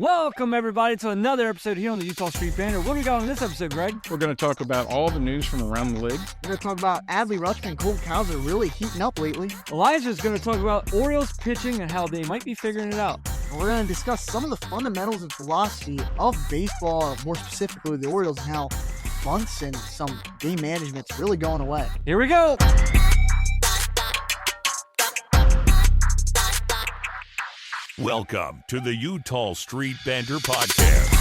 Welcome, everybody, to another episode here on the Utah Street Banter. What do we got on this episode, Greg? We're going to talk about all the news from around the league. We're going to talk about Adley Rutschman and Cole Cowser really heating up lately. Elijah's going to talk about Orioles pitching and how they might be figuring it out. And we're going to discuss some of the fundamentals and philosophy of baseball, more specifically the Orioles, and how bunts and some game management's really going away. Here we go. Welcome to the Utah Street Banter Podcast.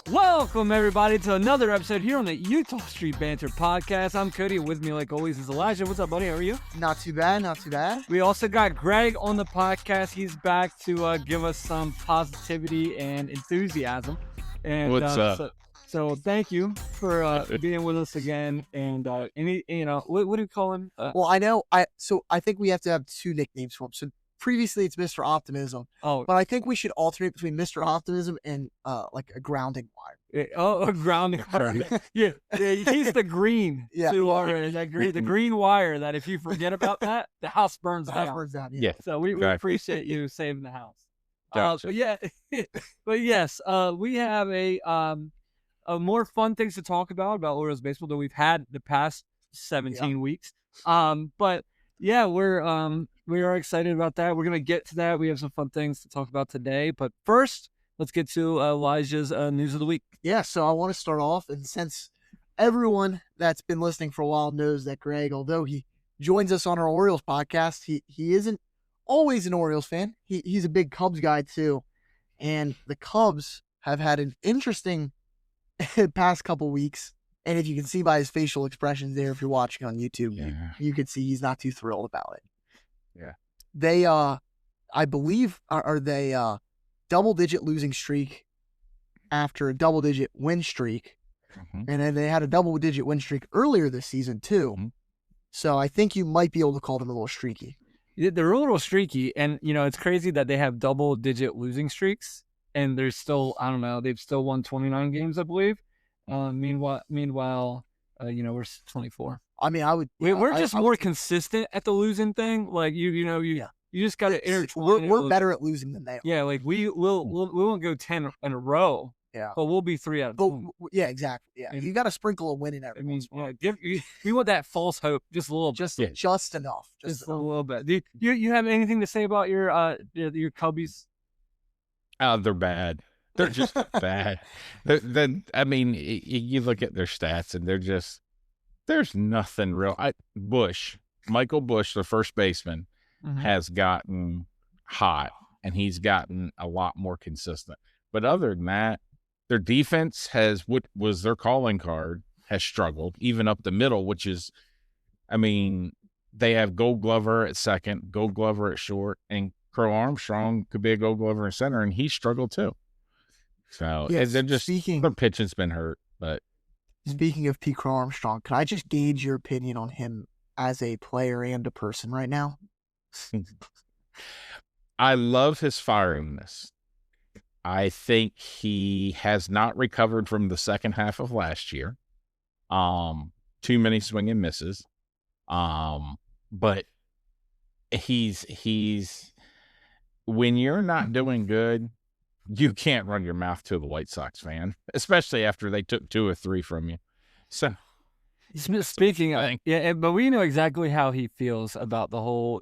Welcome, everybody, to another episode here on the Utah Street Banter Podcast. I'm Cody, and with me, like always, is Elisha. What's up, buddy? How are you? Not too bad, not too bad. We also got Greg on the podcast. He's back to give us some positivity and enthusiasm. And What's up? So thank you for being with us again. And what do you call him? Well, I think we have to have two nicknames for him. So previously it's Mr. Optimism. Oh, but I think we should alternate between Mr. Optimism and like a grounding wire. a grounding wire. yeah, he's the green. Yeah. The green wire that if you forget about that, the house burns The down. house burns down. Yeah. So we Exactly. appreciate you saving the house. Gotcha. But yes, we have a more fun things to talk about Orioles baseball than we've had the past 17 weeks. But yeah, we are excited about that. We're gonna get to that. We have some fun things to talk about today. But first, let's get to Elijah's news of the week. Yeah, so I want to start off, and since everyone that's been listening for a while knows that Greg, although he joins us on our Orioles podcast, he isn't always an Orioles fan. He's a big Cubs guy too, and the Cubs have had an interesting past couple weeks. And if you can see by his facial expressions there, if you're watching on YouTube, you could see he's not too thrilled about it. Yeah, they I believe are they double-digit losing streak after a double-digit win streak. Mm-hmm. And then they had a double-digit win streak earlier this season, too. Mm-hmm. So I think you might be able to call them a little streaky. They're a little streaky, and it's crazy that they have double-digit losing streaks, and they're still, I don't know, they've still won 29 games, I believe. Meanwhile, we're 24. I mean, We're just more consistent at the losing thing. Like you just got to intertwine. We're better at losing than they are. Yeah, like we won't go 10 in a row. Yeah, but we'll be 3 out of but 10. yeah, exactly. Yeah, you got to sprinkle a win in every. I mean, we want that false hope just a little, just enough, just a little bit. Do you have anything to say about your Cubbies? Oh, they're bad. They're just bad. I mean, you look at their stats, and there's nothing real. Michael Bush, the first baseman, has gotten hot, and he's gotten a lot more consistent. But other than that, their defense what was their calling card has struggled, even up the middle, which is, I mean, they have Gold Glover at second, Gold Glover at short, and Crow Armstrong could be a Gold Glover in center, and he struggled too. So yes, they're just their pitching's been hurt. But speaking of P. Crow Armstrong, can I just gauge your opinion on him as a player and a person right now? I love his firingness. I think he has not recovered from the second half of last year. Too many swing and misses. But he's when you're not doing good, you can't run your mouth to the White Sox fan, especially after they took 2 or 3 from you. So, speaking of, but we know exactly how he feels about the whole,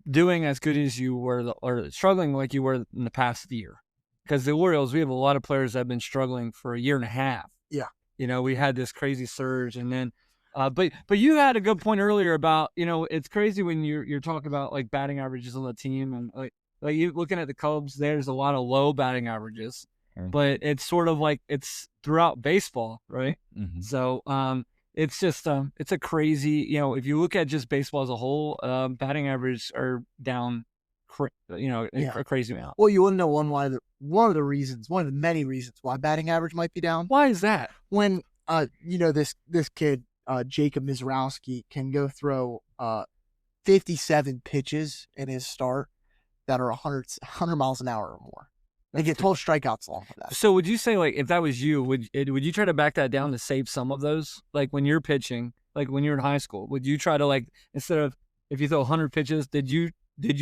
doing as good as you were or struggling like you were in the past year. Because the Orioles, we have a lot of players that have been struggling for a year and a half. Yeah. We had this crazy surge, and then, but you had a good point earlier about, it's crazy when you're talking about like batting averages on the team, and like you looking at the Cubs, there's a lot of low batting averages, but it's sort of like it's throughout baseball, right? Mm-hmm. So it's just it's a crazy, if you look at just baseball as a whole, batting average are down, a crazy amount. Well, you want to know one of the many reasons why batting average might be down. Why is that? When this kid Jacob Mizrowski can go throw 57 pitches in his start that are 100 miles an hour or more. They get 12 strikeouts along with that. So would you say, like, if that was you, would you try to back that down to save some of those? Like when you're pitching, like when you're in high school, would you try to, like, instead of if you throw 100 pitches, did you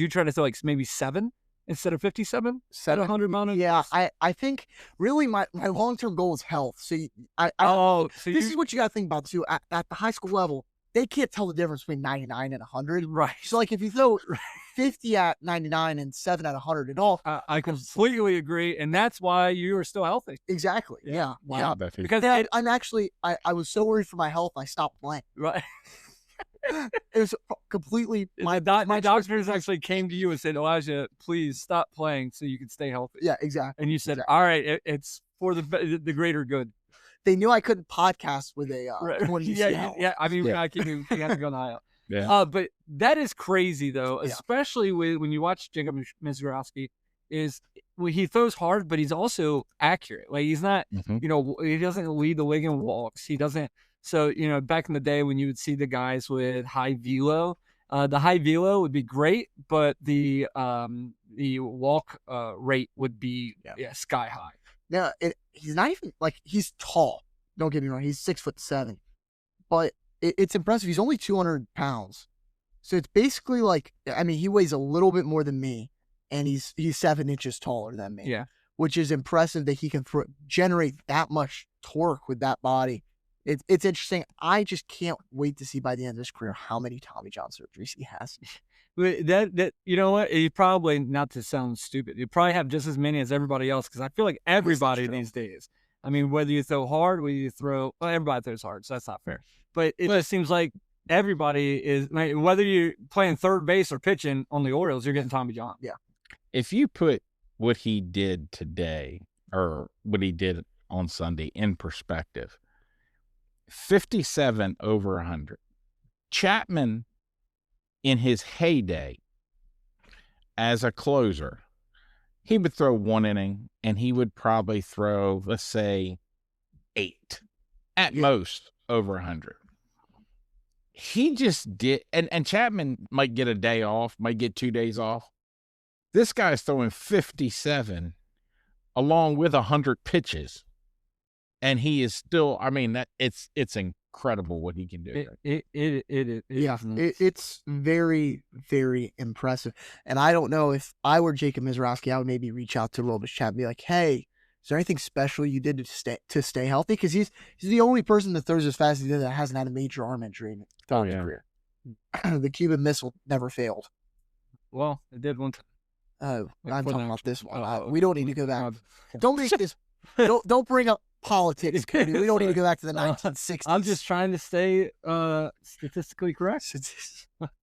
try to throw like maybe 7 instead of 57 at 100 mile an hour? Yeah, I think really my long-term goal is health. So So this is what you got to think about too. At the high school level, they can't tell the difference between 99 and 100. right. So like if you throw 50 at 99 and 7 at 100 and all, I completely agree, and that's why you are still healthy. exactly. Yeah. Wow, Becky. Because Yeah, I'm actually I was so worried for my health, I stopped playing. right. It was completely My doctors actually came to you and said, Elijah, please stop playing so you can stay healthy. Yeah, exactly. And you said, Exactly. all right, it's for the greater good. They knew I couldn't podcast with a Right. 20 Yeah. I mean, Yeah. you have to go on the aisle. Yeah. But that is crazy though, Yeah. especially when you watch Jacob Mizorowski, is he throws hard, but he's also accurate. Like he's not, Mhm. he doesn't lead the league in walks. He doesn't. So back in the day when you would see the guys with high velo, the high velo would be great, but the walk rate would be sky high. Now, he's not even like he's tall. Don't get me wrong. He's 6'7", but it's impressive. He's only 200 pounds, so it's basically like he weighs a little bit more than me, and he's 7 inches taller than me. Yeah, which is impressive that he can generate that much torque with that body. It's interesting. I just can't wait to see by the end of his career how many Tommy John surgeries he has. But that you know what? You probably, not to sound stupid, you probably have just as many as everybody else, because I feel like everybody these days. I mean, whether you throw hard, everybody throws hard, so that's not fair. But it just seems like everybody is, whether you're playing third base or pitching on the Orioles, you're getting Tommy John. Yeah. If you put what he did today or what he did on Sunday in perspective, 57 over 100. Chapman, in his heyday as a closer, he would throw 1 inning and he would probably throw, let's say, 8 at most over 100. He just did, and Chapman might get a day off, might get 2 days off. This guy's throwing 57 along with 100 pitches. And he is still, it's incredible what he can do. It's very, very impressive. And I don't know, if I were Jacob Mizorowski, I would maybe reach out to Robles Chapman and be like, hey, is there anything special you did to stay healthy? Because he's the only person that throws as fast as he did that hasn't had a major arm injury throughout his career. The Cuban Missile never failed. Well, it did one time. Oh, I'm talking about this one. Oh, we don't need to go back. Don't make this. Don't bring up politics, Cody. We don't need to go back to the 1960s. I'm just trying to stay statistically correct.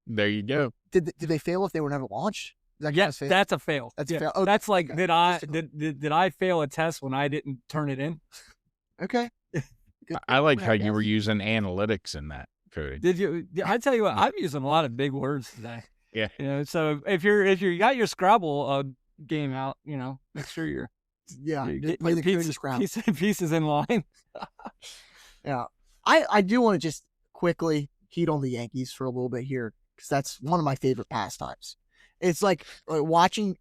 There you go. Did they fail if they were never launched? Yes, that's a fail. That's a fail. Oh, that's like, did I fail a test when I didn't turn it in? Okay. I like how you were using analytics in that, Cody. Did you? I tell you what, I'm using a lot of big words today. Yeah. So if you got your Scrabble game out, make sure you're play the Scrabble. Pieces in line. Yeah. I do want to just quickly heat on the Yankees for a little bit here, because that's one of my favorite pastimes. It's like watching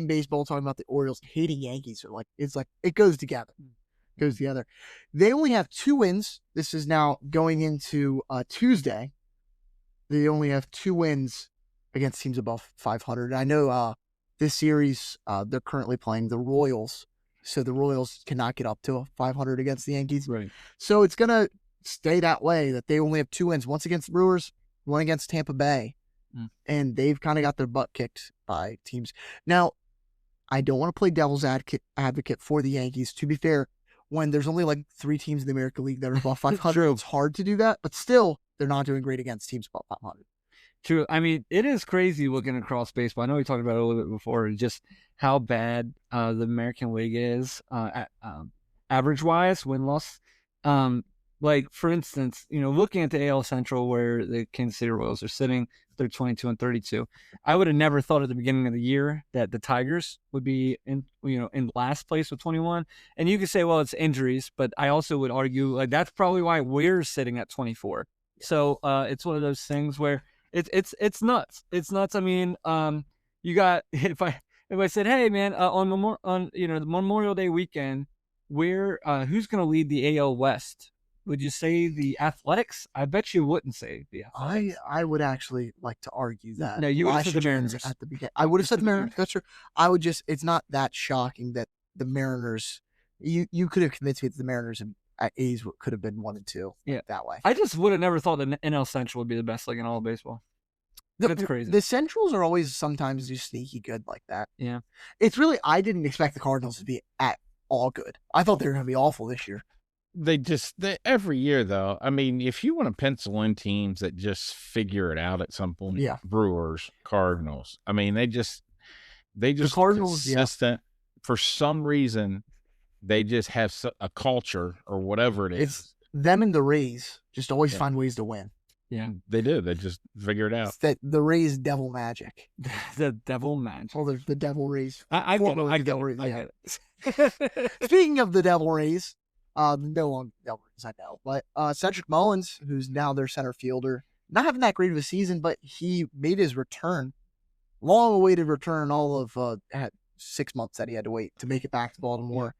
baseball, talking about the Orioles, hating Yankees. It's like it goes together. They only have 2 wins. This is now going into Tuesday. They only have 2 wins against teams above 500. I know this series they're currently playing the Royals, so the Royals cannot get up to 500 against the Yankees. Right. So it's gonna stay that way, that they only have 2 wins, once against the Brewers, one against Tampa Bay. And they've kind of got their butt kicked by teams. Now, I don't want to play devil's advocate for the Yankees. To be fair, when there's only like 3 teams in the American League that are above 500, it's hard to do that. But still, they're not doing great against teams above 500. True. I mean, it is crazy looking across baseball. I know we talked about it a little bit before, just how bad the American League is average-wise, win-loss. Like, for instance, looking at the AL Central where the Kansas City Royals are sitting, they're 22-32. I would have never thought at the beginning of the year that the Tigers would be in last place with 21. And you could say, well, it's injuries, but I also would argue like that's probably why we're sitting at 24. So it's one of those things where it's nuts. It's nuts. I mean, you got if I said, hey man, on the Memorial Day weekend, who's going to lead the AL West? Would you say the Athletics? I bet you wouldn't say the Athletics. I would actually like to argue that. No, you would have said the Last year Mariners. at the beginning. I would have said the Mariners. That's true. I would just. It's not that shocking that the Mariners. You could have convinced me that the Mariners and A's could have been 1 and 2. Yeah. That way. I just would have never thought the NL Central would be the best league in all of baseball. That's crazy. The Centrals are always sometimes just sneaky good like that. Yeah. It's really. I didn't expect the Cardinals to be at all good. I thought they were going to be awful this year. They every year though. I mean, if you want to pencil in teams that just figure it out at some point, Yeah. Brewers, Cardinals. I mean, they just Cardinals, consistent for some reason. They just have a culture or whatever it is. It's them and the Rays just always Yeah. find ways to win. Yeah. They do. They just figure it out. It's that the Rays devil magic. The devil match. Well, the devil Rays. I get it. Formerly I the get Devil it. Rays, I yeah. get it. Speaking of the Devil Rays, no longer Devil Rays, I know, but Cedric Mullins, who's now their center fielder, not having that great of a season, but he made his return, long-awaited return, all of 6 months that he had to wait to make it back to Baltimore,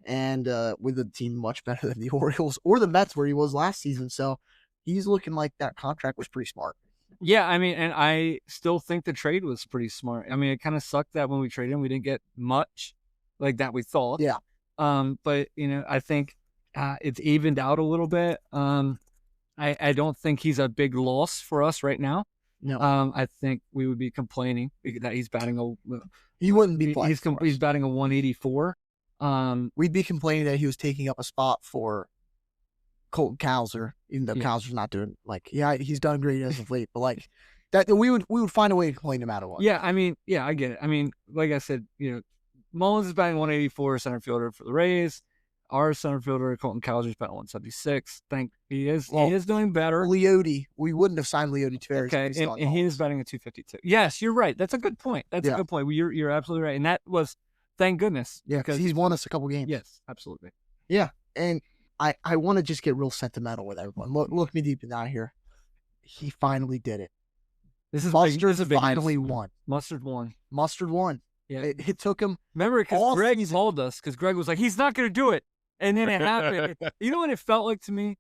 and with a team much better than the Orioles or the Mets, where he was last season. So he's looking like that contract was pretty smart. Yeah, I mean, and I still think the trade was pretty smart. I mean, it kind of sucked that when we traded him, we didn't get much like that we thought. Yeah. But I think it's evened out a little bit. I don't think he's a big loss for us right now. No, I think we would be complaining that he's batting he wouldn't be playing. he's batting a 184. We'd be complaining that he was taking up a spot for Colton Cowser, even though Yeah. Cowser's not doing he's done great as of late, but like that we would find a way to complain no matter what. Yeah, I mean, yeah, I get it. I mean, like I said, Mullins is batting 184, center fielder for the Rays. Our center fielder, Colton Cowser, is batting 176. He is doing better. Leote, we wouldn't have signed Leote Tavares. Okay, and he is batting a 252. Yes, you're right. That's a good point. That's a good point. You're absolutely right. And that was, thank goodness. because he's won us a couple games. Yes, absolutely. And I want to just get real sentimental with everyone. Look me deep in the eye here. He finally did it. This is Mustard big finally news. won. Mustard won. Mustard won. Yeah. It took him. Remember, because all Greg season. told us, because Greg was like, he's not going to do it. And then it happened. You know what it felt like to me?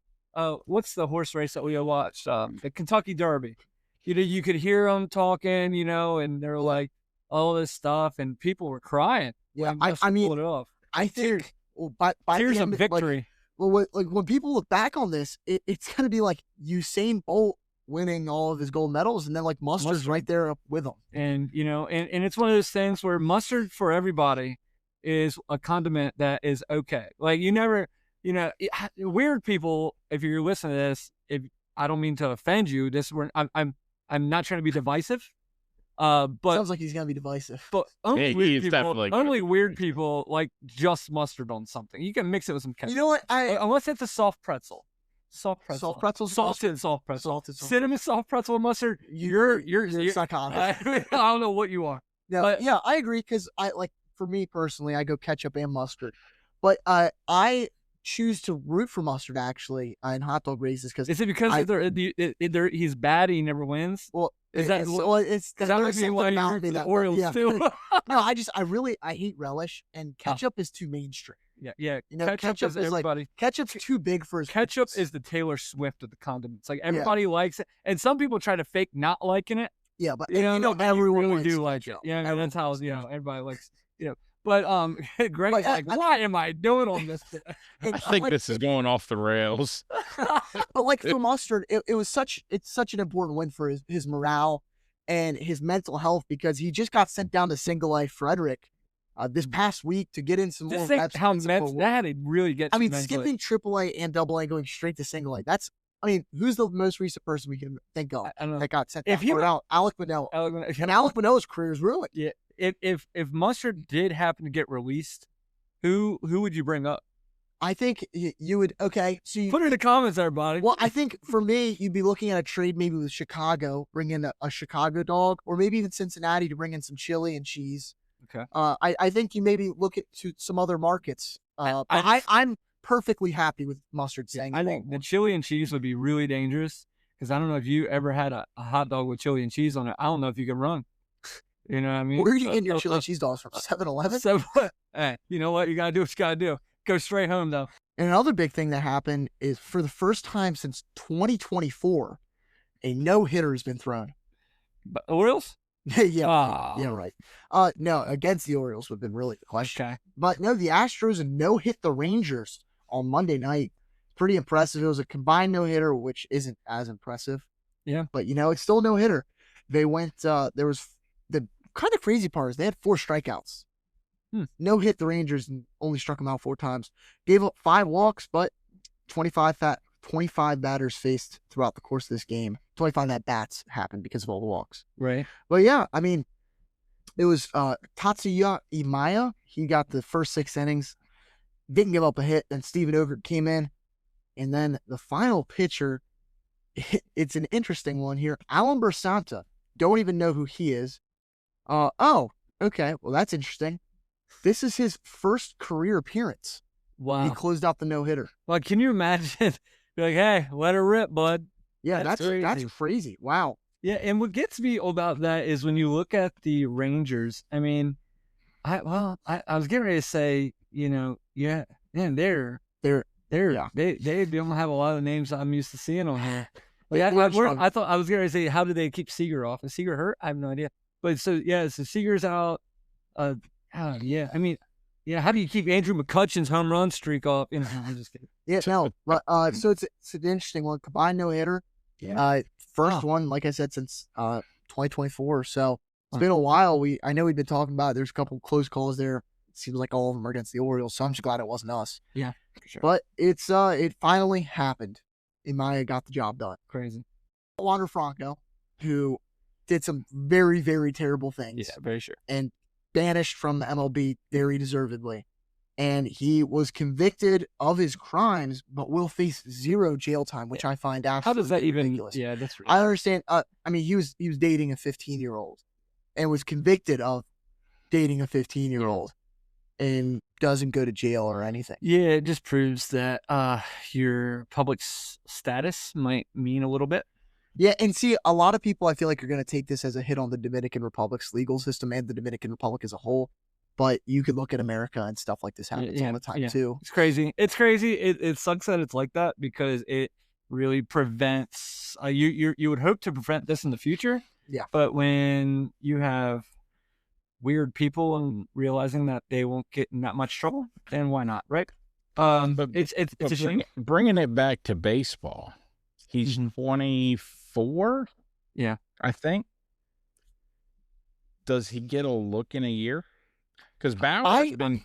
What's the horse race that we watched? The Kentucky Derby. You could hear them talking, and they're like, all this stuff, and people were crying. Yeah, when Mustard I mean, pulled it off. I think by Tears the of end, victory. when people look back on this, it's going to be like Usain Bolt winning all of his gold medals, and then like Mustard's right there up with him. And and it's one of those things where mustard for everybody is a condiment that is okay. Like you never, weird people. If you're listening to this, if I don't mean to offend you, I'm not trying to be divisive. But Sounds like he's gonna be divisive. but only Yeah, weird he is people, definitely only weird people like just mustard on something. You can mix it with some ketchup. You know what? Unless it's a soft pretzel. Soft pretzel. Soft pretzels? Salted soft pretzel. Salted soft- Cinnamon soft pretzel with mustard. You're psychotic. I don't know what you are. No, but- yeah, I agree because for me personally, I go ketchup and mustard, but I choose to root for mustard actually in hot dog races because Is it because he's bad and he never wins? well, Is that it's Because that there's might be why something you about root me for the that- Orioles yeah. too. No, I hate relish and ketchup is too mainstream. yeah. Ketchup is is like- everybody. Ketchup's too big for his Ketchup purpose. is the Taylor Swift of the condiments. Like everybody likes it, and some people try to fake not liking it. yeah, but everyone everyone do likes like it. ketchup. Yeah, Everyone that's how likes everybody likes. But Greg's But, like, what am I doing on this? And I think this is going off the rails. But like for mustard, it's such an important win for his morale and his mental health because he just got sent down to Single A Frederick this past week to get in some more Just think reps. how and some Mets more- that it really gets. I mean, mentally. skipping AAA and AA and going straight to Single A. Who's the most recent person we can think of I don't know. that got sent If down? he- Alec Manel. Alec- And Alec Manel's career is ruined. Yeah, if Mustard did happen to get released, who would you bring up? I think you would. Okay, so you, Put it in the comments, everybody. well, I think for me, you'd be looking at a trade maybe with Chicago, bring in a Chicago dog, or maybe even Cincinnati to bring in some chili and cheese. Okay. I think you maybe look at to some other markets. But I'm perfectly happy with Mustard staying. I in think the Baltimore. chili and cheese would be really dangerous because I don't know if you ever had a hot dog with chili and cheese on it. I don't know if you can run. You know what I mean? Where are you getting your chili and cheese dogs from? 7-Eleven? So, hey, you know what? You gotta do what you gotta do. Go straight home though. And another big thing that happened is for the first time since 2024, a no-hitter has been thrown. But Orioles? Yeah, Ah. yeah, right. No, against the Orioles would have been really the question. Okay. But no, the Astros no-hit the Rangers on Monday night. Pretty impressive. It was a combined no-hitter, which isn't as impressive. Yeah. But, it's still no-hitter. They went, there was, the kind of crazy part is they had 4 strikeouts. No hit the Rangers and only struck them out 4 times. Gave up 5 walks, but 25 batters faced throughout the course of this game. 25 at-bats happened because of all the walks. Right. But yeah, I mean, it was Tatsuya Imaya. He got the first 6 innings, didn't give up a hit. Then Steven Ogert came in. And then the final pitcher, it's an interesting one here. Alan Bersanta. Don't even know who he is. Okay. Well, that's interesting. This is his first career appearance. Wow. He closed out the no-hitter. Well, can you imagine? Be like, hey, let her rip, bud. Yeah, that's crazy. Wow. Yeah, and what gets me about that is when you look at the Rangers. I mean, I was getting ready to say, man, they don't have a lot of names I'm used to seeing on here. Like I thought I was going to say, how did they keep Seager off? Is Seager hurt? I have no idea. But so Seager's out. Yeah. I mean, how do you keep Andrew McCutcheon's home run streak off? I'm just kidding. Yeah, no. But so it's an interesting one. Combined no hitter. Yeah. First one, like I said, since 2024. So it's been a while. I know we've been talking about it. There's a couple close calls there. It seems like all of them are against the Orioles. So I'm just glad it wasn't us. Yeah, for sure. But it's it finally happened. Imaya got the job done. Crazy. Wander Franco, who did some very, very terrible things. Yeah, very sure. And banished from the MLB very deservedly. And he was convicted of his crimes, but will face 0 jail time, which I find absolutely How does that even? ridiculous. Yeah, that's ridiculous. I understand. I mean, he was dating a 15-year-old, and was convicted of dating a 15-year-old, and doesn't go to jail or anything. Yeah, it just proves that your public status might mean a little bit. Yeah, and see, a lot of people I feel like are going to take this as a hit on the Dominican Republic's legal system and the Dominican Republic as a whole. But you could look at America and stuff like this happens all the time too. It's crazy. It sucks that it's like that because it really prevents. You would hope to prevent this in the future. Yeah. But when you have weird people and realizing that they won't get in that much trouble, then why not, right? But it's a shame. Bringing it back to baseball, he's 24. Yeah, I think. Does he get a look in a year? Because Bauer has been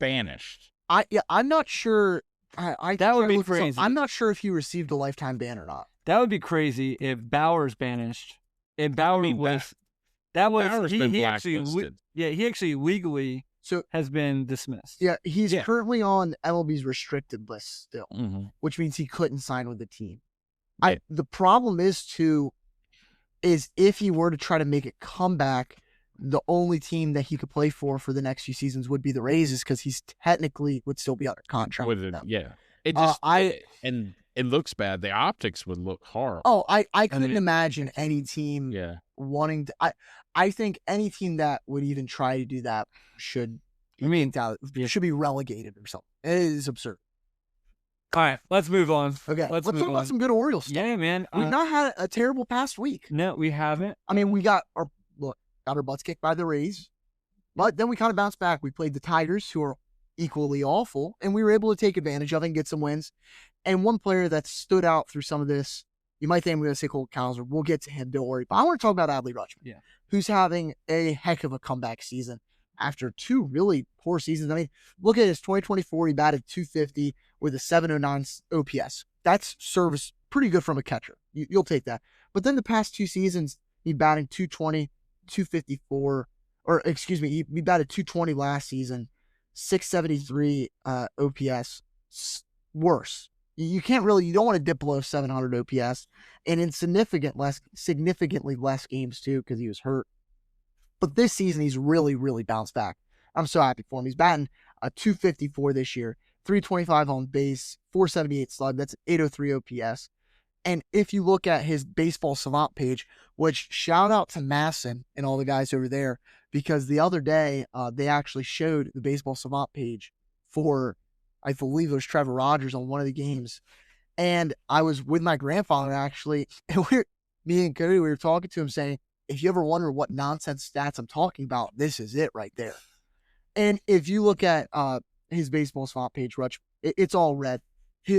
banished. I'm not sure. That would be crazy. I'm not sure if he received a lifetime ban or not. That would be crazy if Bauer's banished. And Bauer Bauer's been he blacklisted. actually legally has been dismissed. Yeah, he's currently on MLB's restricted list still, which means he couldn't sign with the team. The problem is if he were to try to make a comeback, the only team that he could play for the next few seasons would be the Rays, because he's technically would still be under contract with them. Yeah, it just and it looks bad. The optics would look horrible. Oh, I couldn't imagine any team wanting to. I think any team that would even try to do that should be relegated or something. It is absurd. All right, let's move on. Okay, let's talk about some good Orioles stuff. Yeah, man. We've not had a terrible past week. No, we haven't. I mean, we got our butts kicked by the Rays, but then we kind of bounced back. We played the Tigers, who are equally awful, and we were able to take advantage of it and get some wins. And one player that stood out through some of this, you might think I'm going to say Cole Cowser. We'll get to him, don't worry. But I want to talk about Adley Rutschman, who's having a heck of a comeback season after 2 really poor seasons. I mean, look at his 2024. He batted .250 with a 709 OPS. That's service pretty good from a catcher. You'll take that. But then the past 2 seasons, he batting .220, .254, or excuse me, he batted .220 last season, 673 OPS. Worse. You can't really, you don't want to dip below 700 OPS, and in significantly less games too, because he was hurt. But this season, he's really, really bounced back. I'm so happy for him. He's batting a .254 this year, 325 on base, 478 slug. That's 803 OPS. And if you look at his Baseball Savant page, which shout out to Masson and all the guys over there, because the other day they actually showed the Baseball Savant page for I believe it was Trevor Rogers on one of the games. And I was with my grandfather, actually, and me and Cody, we were talking to him saying, if you ever wonder what nonsense stats I'm talking about, this is it right there. And if you look at his baseball swap page, Rutch, it's all red.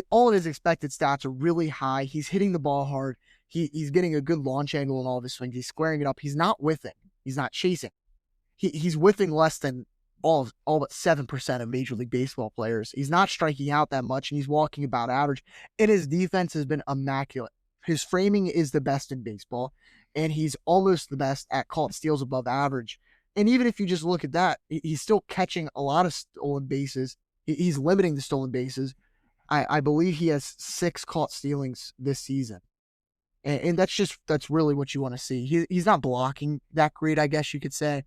All of his expected stats are really high. He's hitting the ball hard. He's getting a good launch angle in all of his swings. He's squaring it up. He's not whiffing. He's not chasing. He's whiffing less than all but 7% of Major League Baseball players. He's not striking out that much, and he's walking about average. And his defense has been immaculate. His framing is the best in baseball, and he's almost the best at caught steals above average. And even if you just look at that, he's still catching a lot of stolen bases. He's limiting the stolen bases. I believe he has 6 caught stealings this season. And that's really what you want to see. He's not blocking that great, I guess you could say.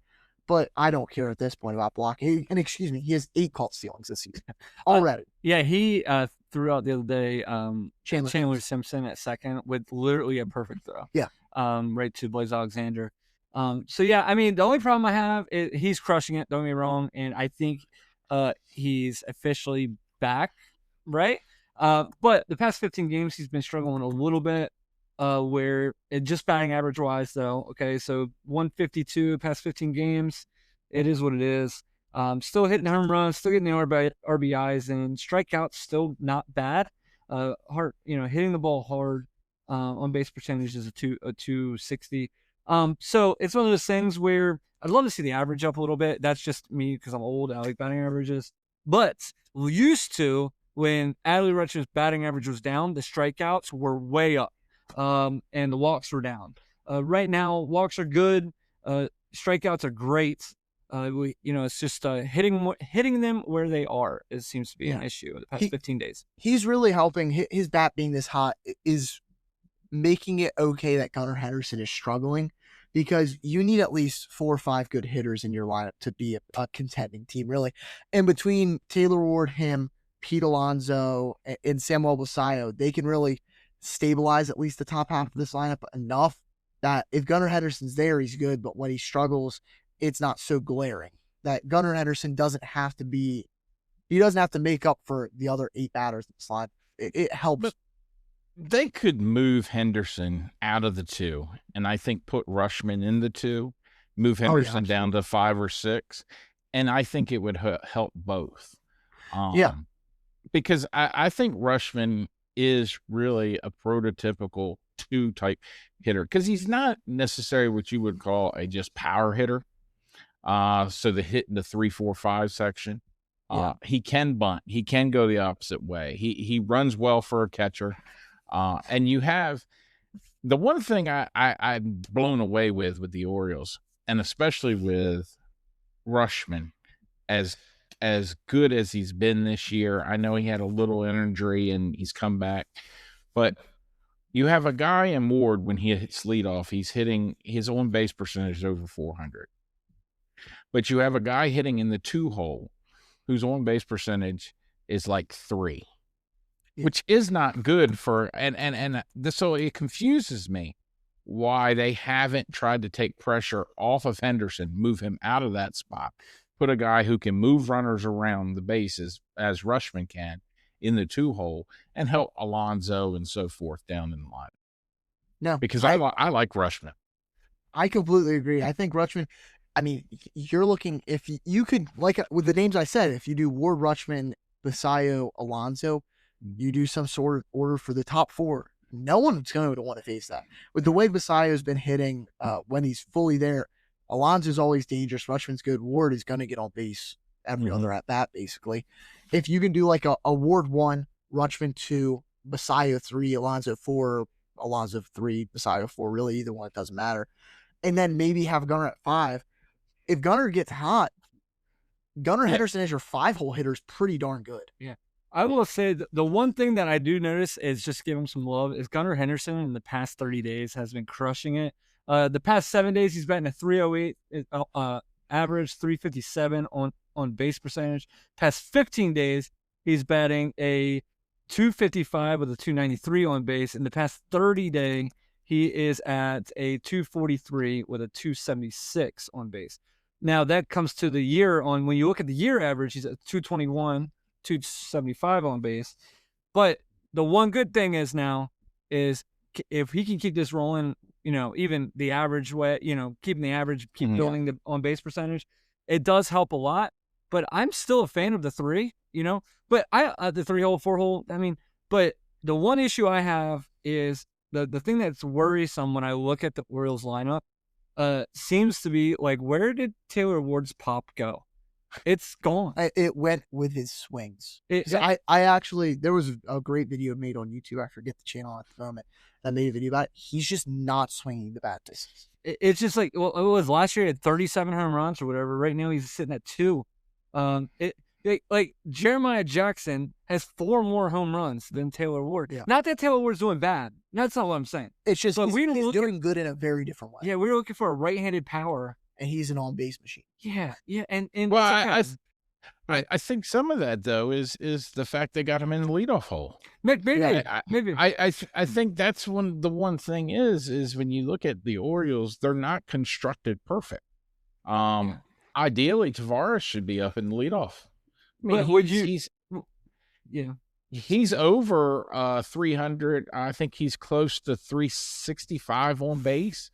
But I don't care at this point about blocking. And excuse me, he has 8 caught stealings this season already. Yeah, he threw out the other day Chandler Simpson at second with literally a perfect throw. Yeah. Right to Blaze Alexander. So yeah, I mean, the only problem I have is he's crushing it. Don't get me wrong, and I think he's officially back, right? But the past 15 games, he's been struggling a little bit. Where it just batting average wise though, okay, so 152 past 15 games, it is what it is. Still hitting home runs, still getting the RBIs, and strikeouts still not bad. Hitting the ball hard. On base percentage is a 260. So it's one of those things where I'd love to see the average up a little bit. That's just me because I'm old. I like batting averages, but we used to when Adley Rutsch's batting average was down, the strikeouts were way up. And the walks were down. Right now, walks are good. Strikeouts are great. It's just hitting them where they are. It seems to be an issue the past 15 days. He's really helping. His bat being this hot is making it okay that Gunnar Henderson is struggling, because you need at least 4 or 5 good hitters in your lineup to be a contending team, really. And between Taylor Ward, him, Pete Alonso, and Samuel Basallo, they can really stabilize at least the top half of this lineup enough that if Gunnar Henderson's there, he's good, but when he struggles, it's not so glaring. That Gunnar Henderson doesn't have to make up for the other 8 batters in this line. It helps. But they could move Henderson out of the 2, and I think put Rutschman in the 2, move Henderson down to 5 or 6, and I think it would help both. Because I think Rutschman is really a prototypical 2 type hitter, because he's not necessarily what you would call a just power hitter. So the hit in the 3, 4, 5 section. He can bunt. He can go the opposite way. He runs well for a catcher. And you have the one thing I'm blown away with the Orioles, and especially with Rutschman, as good as he's been this year. I know he had a little injury and he's come back, but you have a guy in Ward, when he hits leadoff, he's hitting his on base percentage over 400. But you have a guy hitting in the 2 hole whose on base percentage is like 3, which is not good for, so it confuses me why they haven't tried to take pressure off of Henderson, move him out of that spot, put a guy who can move runners around the bases as Rutschman can in the 2 hole, and help Alonso and so forth down in the line. No, because I like Rutschman. I completely agree. I think Rutschman, I mean, you're looking, if you could, like with the names I said, if you do Ward, Rutschman, Basallo, Alonso, you do some sort of order for the top 4. No one's going to want to face that. With the way Basallo's been hitting when he's fully there, Alonso's always dangerous. Rutschman's good. Ward is going to get on base every other at bat, basically. If you can do like a Ward 1, Rutschman 2, Basallo 3, Alonso 4, Alonso 3, Basallo 4, really either one, it doesn't matter. And then maybe have Gunnar at 5. If Gunnar gets hot, Gunnar Henderson as your 5-hole hitter is pretty darn good. Yeah. I will say the one thing that I do notice is, just give him some love, is Gunnar Henderson in the past 30 days has been crushing it. The past 7 days, he's batting a 308 average, 357 on base percentage. Past 15 days, he's batting a 255 with a 293 on base. In the past 30 days, he is at a 243 with a 276 on base. Now, that comes to the year on, when you look at the year average, he's at 221 275 on base. But the one good thing is now is if he can keep this rolling, even the average way, keeping the average, keep building the on base percentage, it does help a lot. But I'm still a fan of the 3, but the 3-hole, 4-hole. I mean, but the one issue I have is the thing that's worrisome when I look at the Orioles lineup seems to be like, where did Taylor Ward's pop go? It's gone. It went with his swings. I actually, there was a great video made on YouTube. I forget the channel at the moment that made a video about it. He's just not swinging the bat distance. It's just like, well, it was last year he had 37 home runs or whatever. Right now he's sitting at 2. Like Jeremiah Jackson has 4 more home runs than Taylor Ward. Yeah. Not that Taylor Ward's doing bad. That's not what I'm saying. It's just he's doing good in a very different way. Yeah, we were looking for a right-handed power. And he's an on-base machine. Yeah, and well, I think some of that though is the fact they got him in the leadoff hole. Maybe. I think that's the one thing is when you look at the Orioles, they're not constructed perfect. Ideally, Tavares should be up in the leadoff. I mean, he's over 300. I think he's close to 365 on base.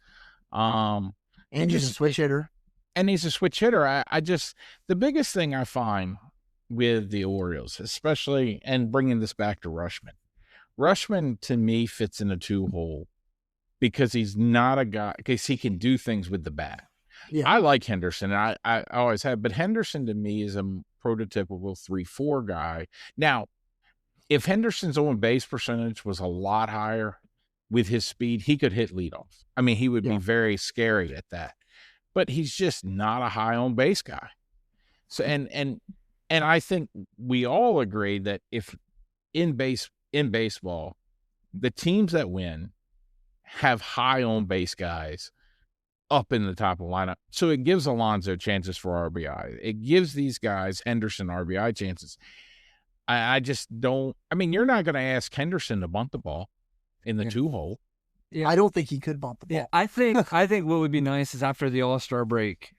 And he's a switch hitter. And he's a switch hitter. I just, the biggest thing I find with the Orioles, especially, and bringing this back to Rushman to me fits in a 2-hole because he's not a guy, because he can do things with the bat. Yeah. I like Henderson. I always have, but Henderson to me is a prototypical 3-4 guy. Now, if Henderson's on base percentage was a lot higher with his speed, he could hit leadoff. I mean, he would be very scary at that. But he's just not a high on base guy. So and I think we all agree that if in baseball, the teams that win have high on base guys up in the top of the lineup. So it gives Alonso chances for RBI. It gives these guys, Henderson, RBI chances. I just don't. I mean, you're not going to ask Henderson to bunt the ball in the 2-hole. Yeah. I don't think he could bunt the ball. Yeah, I think what would be nice is after the All-Star break,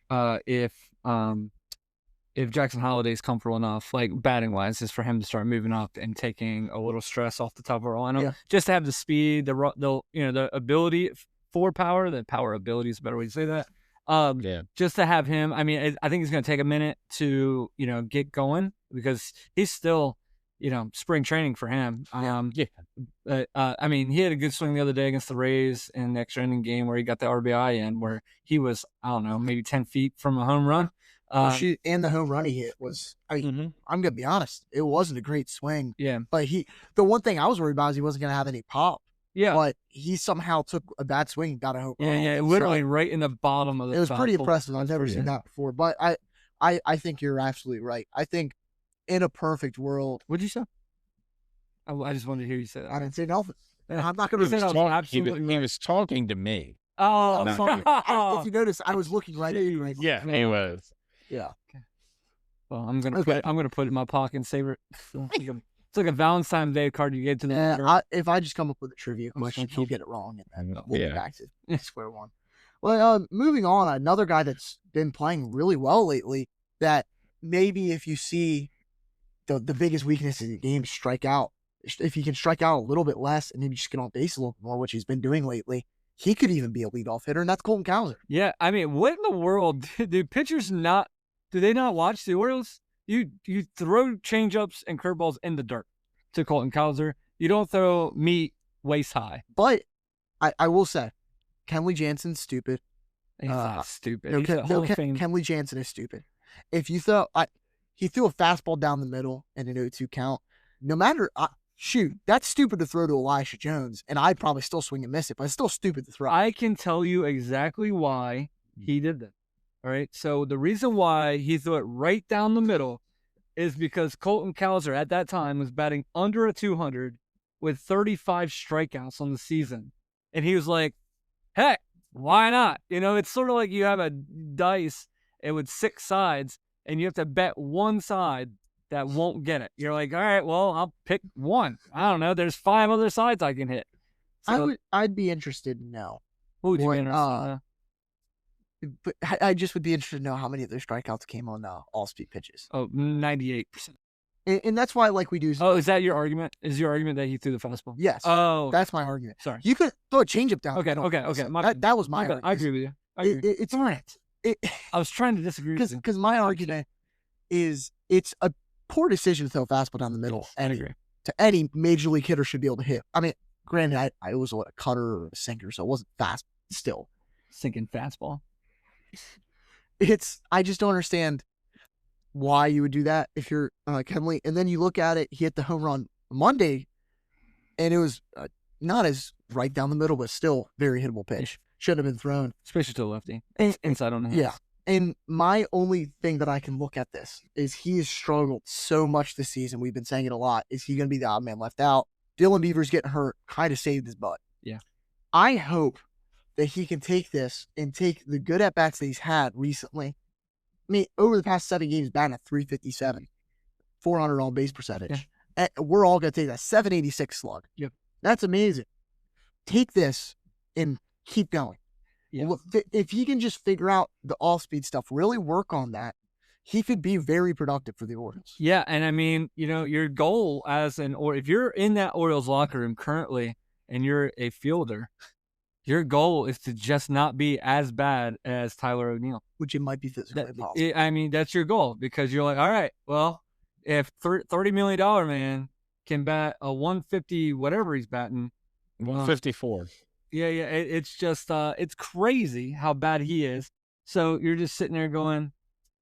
if Jackson Holliday's comfortable enough, like batting wise, is for him to start moving up and taking a little stress off the top of our lineup, just to have the speed, the ability for power. The power ability is a better way to say that. Just to have him. I mean, I think it's going to take a minute to get going because he's still. Spring training for him. I mean, he had a good swing the other day against the Rays in the extra inning game where he got the RBI in, where he was, I don't know, maybe 10 feet from a home run. And the home run he hit was, I'm going to be honest, it wasn't a great swing. Yeah. But the one thing I was worried about is he wasn't going to have any pop. Yeah. But he somehow took a bad swing and got a home run. Yeah, literally right in the bottom of the It was pretty impressive. I've never seen that before. But I think you're absolutely right. I think in a perfect world. What'd you say? I just wanted to hear you say that. I didn't say nothing. I'm not going to. He was talking to me. Oh, if you notice, I was looking right at you right now. Yeah, he was. Yeah. Okay. Well, I'm gonna put it in my pocket and save it. It's like a Valentine's Day card you gave to the. If I just come up with a trivia question, he'll get it wrong, and then we'll get back to square one. Well, moving on, another guy that's been playing really well lately. That maybe if you see the biggest weakness in the game, strike out. If he can strike out a little bit less and maybe just get on base a little more, which he's been doing lately, he could even be a leadoff hitter, and that's Colton Cowser. Yeah, I mean, what in the world do pitchers not? Do they not watch the Orioles? You throw changeups and curveballs in the dirt to Colton Cowser. You don't throw meat waist high. But I will say, Kenley Jansen's stupid. He's not stupid. Kenley Jansen is stupid. If you he threw a fastball down the middle in an 0-2 count. No matter, that's stupid to throw to Elisha Jones, and I'd probably still swing and miss it, but it's still stupid to throw. I can tell you exactly why he did that. All right. So the reason why he threw it right down the middle is because Colton Cowser at that time was batting under a 200 with 35 strikeouts on the season. And he was like, heck, why not? It's sort of like you have a dice and with 6 sides and you have to bet one side that won't get it. You're like, all right, well, I'll pick one. I don't know. There's 5 other sides I can hit. So, I'd be interested to know. What would you be interested in? But I just would be interested to know how many of those strikeouts came on all-speed pitches. Oh, 98%. And that's why, like, we do. Oh, is that your argument? Is your argument that he threw the fastball? Yes. Oh, That's my argument. sorry. You could throw a changeup down. Okay. That was my argument. I agree with you. I agree. It's all right. I was trying to disagree with you. Because my argument is it's a poor decision to throw a fastball down the middle. I agree. To any major league hitter should be able to hit. I mean, granted, I was a cutter or a sinker, so it wasn't fast. Still, Sinking fastball. I just don't understand why you would do that if you're Kenley. And then you look at it, he hit the home run Monday, and it was not as right down the middle, but still very hittable pitch. Shouldn't have been thrown. Especially to a lefty. And, Inside on the hands. yeah. And my only thing that I can look at this is he has struggled so much this season. We've been saying it a lot. Is he going to be the odd man left out? Dylan Beaver's getting hurt, kind of saved his butt. Yeah. I hope that he can take this and take the good at-bats that he's had recently. I mean, over the past 7 games, batting at 357, 400 on base percentage. Yeah. And we're all going to take that 786 slug. Yep. That's amazing. Take this and keep going. Yeah. If he can just figure out the off-speed stuff, really work on that, he could be very productive for the Orioles. Yeah, and I mean, your goal if you're in that Orioles locker room currently and you're a fielder, your goal is to just not be as bad as Tyler O'Neill. Which it might be physically possible. I mean, that's your goal because you're like, all right, well, if $30 million man can bat a 150, whatever he's batting. 154. Yeah. It's just, it's crazy how bad he is. So you're just sitting there going,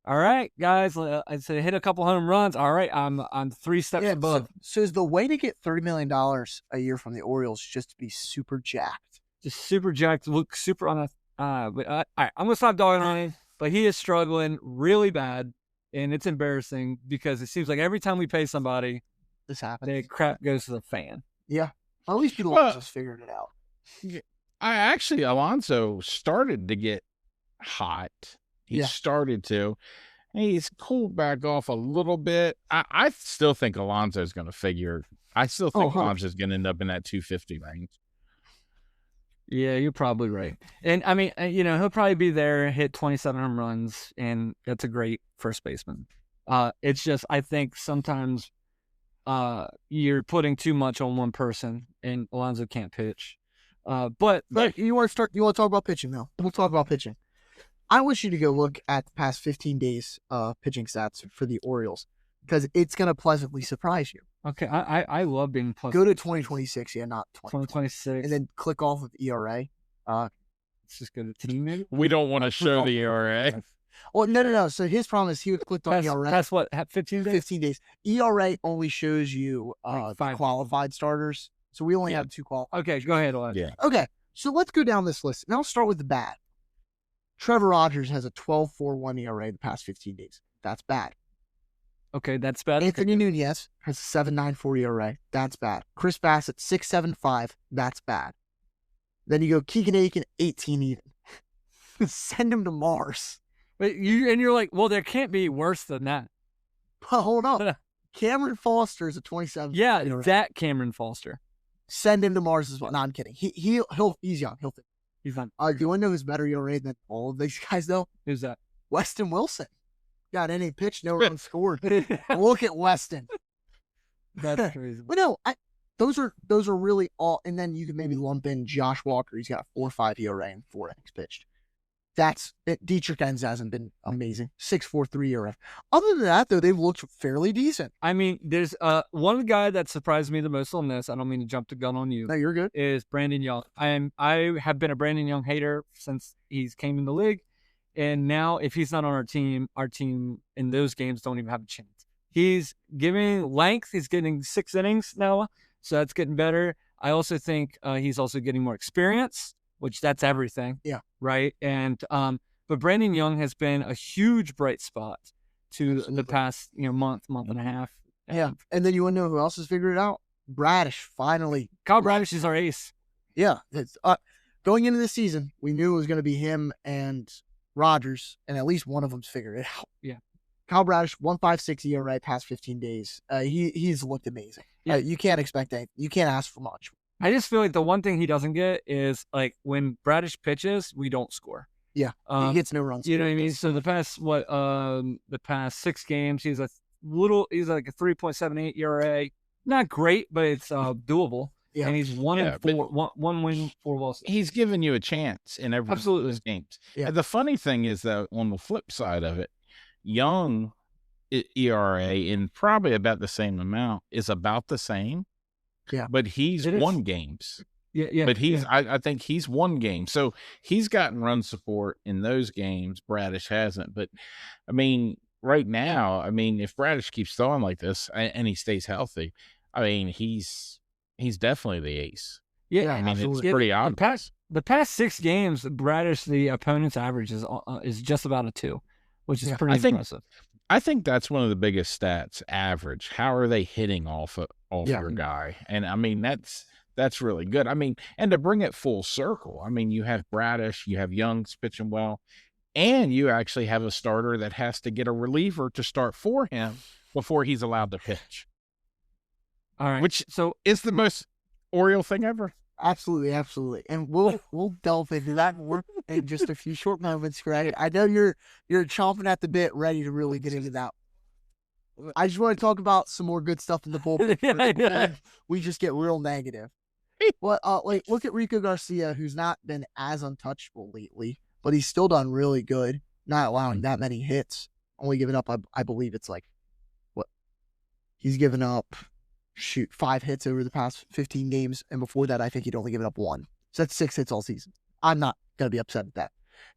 all right, guys, I said hit a couple hundred runs. All right, I'm 3 steps above. So is the way to get $30 million a year from the Orioles just to be super jacked? Just super jacked, look super on a. But all right, I'm gonna stop dogging on him. But he is struggling really bad, and it's embarrassing because it seems like every time we pay somebody, This happens. the crap goes to the fan. Yeah. At least people just figured it out. Alonso started to get hot. He started to. He's cooled back off a little bit. I still think Alonso's going to figure. I still think Alonso's going to end up in that 250 range. Yeah, you're probably right. And I mean, he'll probably be there, hit 27 home runs, and that's a great first baseman. It's just I think sometimes you're putting too much on one person, and Alonso can't pitch. But you want to talk about pitching though? We'll talk about pitching. I wish you to go look at the past 15 days pitching stats for the Orioles because it's going to pleasantly surprise you. Okay, I love being pleasant. Go to 2026, not 2026, and then click off of ERA. Let's just go to team maybe. We don't want to show the ERA. Well, no. So his problem is he would click on ERA. Past what? 15 days? 15 days. ERA only shows you five qualified starters. So we only have 2 qualified. Okay, go ahead, Elijah. Yeah. Okay, so let's go down this list. Now I'll start with the bad. Trevor Rogers has a 12.41 ERA the past 15 days. That's bad. Okay, that's bad. Anthony Nunez has a 7.94 ERA. That's bad. Chris Bassett, 6.75. That's bad. Then you go Keegan Aiken, 18 even. Send him to Mars. But you're like, well, there can't be worse than that. But hold on. Cameron Foster is a 27. Yeah, ERA. that Cameron Foster. Send him to Mars as well. No, I'm kidding. He's young. He'll fit. He's not. Do you want to know who's better ERA than all of these guys though? Who's that? Weston Wilson. Got any pitch, no runs scored. Look at Weston. That's crazy. But no, those are really all. And then you can maybe lump in Josh Walker. He's got a 4.5 ERA and 4 innings pitched. That's it. Dietrich Enns hasn't been amazing. 6.43 ERA. Other than that, though, they've looked fairly decent. I mean, there's one guy that surprised me the most on this. I don't mean to jump the gun on you. No, you're good. Is Brandon Young. I have been a Brandon Young hater since he's came in the league, and now if he's not on our team in those games don't even have a chance. He's giving length. He's getting 6 innings now, so that's getting better. I also think he's also getting more experience, which that's everything. Yeah. Right. And but Brandon Young has been a huge bright spot to Absolutely. the past month and a half. Yeah. And then you want to know who else has figured it out? Bradish finally. Kyle Bradish is our ace. Yeah. It's, going into the season, we knew it was going to be him and Rogers, and at least one of them's figured it out. Yeah. Kyle Bradish, 1.56 ERA past 15 days. He's looked amazing. Yeah. You can't expect anything. You can't ask for much. I just feel like the one thing he doesn't get is like when Bradish pitches, we don't score. Yeah, he gets no runs. You know what I mean? So the past 6 games, he's a he's like a 3.78 ERA. Not great, but it's doable. Yeah. And he's 1 Yeah, and 4, one win, 4 losses. He's given you a chance in every Absolutely. one of those games. Yeah. And the funny thing is, though, on the flip side of it, Young ERA in probably about the same amount is about the same. Yeah. But he's It is. won games. Yeah. But I think he's won games. So he's gotten run support in those games. Bradish hasn't. But I mean, right now, I mean, if Bradish keeps throwing like this and he stays healthy, I mean, he's definitely the ace. Yeah, I mean, absolutely. it's pretty obvious. The past 6 games, Bradish, the opponent's average is just about a 2, which is pretty impressive. I think that's one of the biggest stats, average. How are they hitting off your guy? And I mean, that's really good. I mean, and to bring it full circle, I mean, you have Bradish, you have Young's pitching well, and you actually have a starter that has to get a reliever to start for him before he's allowed to pitch. All right. Which is the most Oriole thing ever. Absolutely. And we'll delve into that more in just a few short moments, Greg. I know you're chomping at the bit, ready to really get into that. I just want to talk about some more good stuff in the bullpen. Yeah. We just get real negative. Well, look at Rico Garcia, who's not been as untouchable lately, but he's still done really good, not allowing that many hits. Only giving up, I believe it's like, what? He's given up, 5 hits over the past 15 games, and before that, I think he'd only given up 1. So that's 6 hits all season. I'm not going to be upset at that.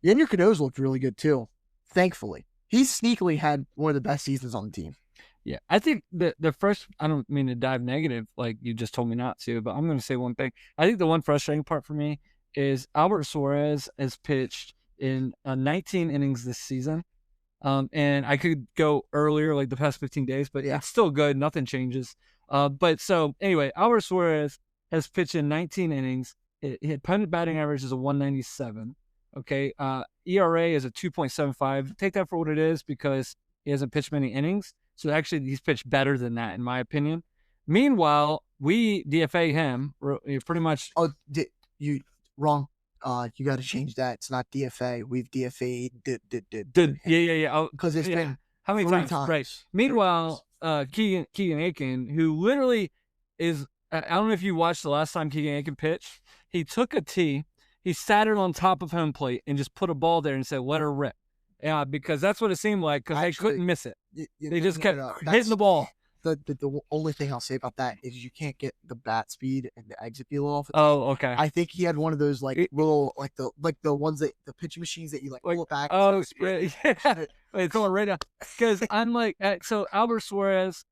Yennier Cado's looked really good, too, thankfully. He's sneakily had one of the best seasons on the team. Yeah, I think the first, I don't mean to dive negative like you just told me not to, but I'm going to say one thing. I think the one frustrating part for me is Albert Suarez has pitched in 19 innings this season. And I could go earlier, like the past 15 days, but it's still good. Nothing changes. But so anyway, Albert Suarez has pitched in 19 innings. His opponent batting average is a 197. Okay. ERA is a 2.75. Take that for what it is because he hasn't pitched many innings. So actually, he's pitched better than that, in my opinion. Meanwhile, we DFA him pretty much. Oh, you wrong. You got to change that. It's not DFA. We've DFA'd. Yeah. Because it's been how many 3 times? Right. Meanwhile, Keegan Aiken, who literally is, I don't know if you watched the last time Keegan Aiken pitched. He took a tee, he sat it on top of home plate, and just put a ball there and said, "Let her rip." Yeah, because that's what it seemed like. Because they couldn't miss it. They just kept hitting the ball. The only thing I'll say about that is you can't get the bat speed and the exit feel off. Oh, okay. I think he had one of those little the ones that the pitching machines that you pull it back. Oh, yeah. It's going right now. Because I'm like, so Albert Suarez,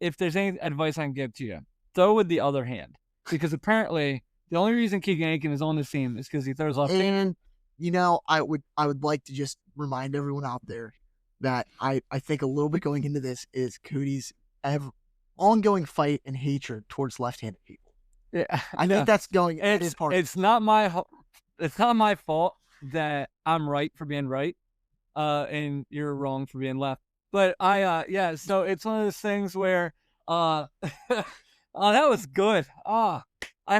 if there's any advice I can give to you, throw with the other hand. Because apparently the only reason Keegan Aiken is on this team is because he throws left hand. And I would like to just remind everyone out there that I think a little bit going into this is Cody's ongoing fight and hatred towards left-handed people. Yeah, I think that's going. It's not my fault that I'm right for being right, and you're wrong for being left. But so it's one of those things where, oh, that was good. I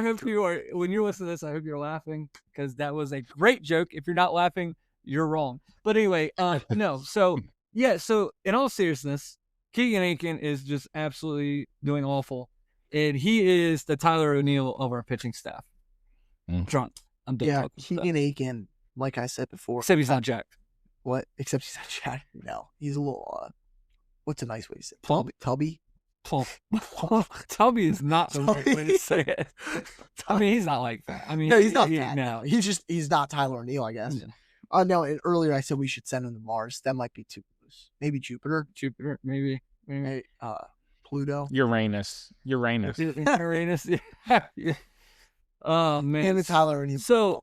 hope when you're listening to this, I hope you're laughing because that was a great joke. If you're not laughing, you're wrong. But anyway, no. So in all seriousness, Keegan Aiken is just absolutely doing awful. And he is the Tyler O'Neill of our pitching staff. John, I'm done talking. Keegan Aiken, like I said before. Except he's not jacked. What? Except he's not jacked? No. He's a little, what's a nice way to say it? Plump? Tubby? Plump. Tubby is not the right way to say it. I mean, he's not like that. I mean, no, he's not that. No, he's not Tyler O'Neill, I guess. Yeah. No, and earlier I said we should send him to Mars. That might be too close. Maybe Jupiter, maybe. Pluto. Uranus. Uranus. Yeah. Oh man. And Tyler O'Neill. So,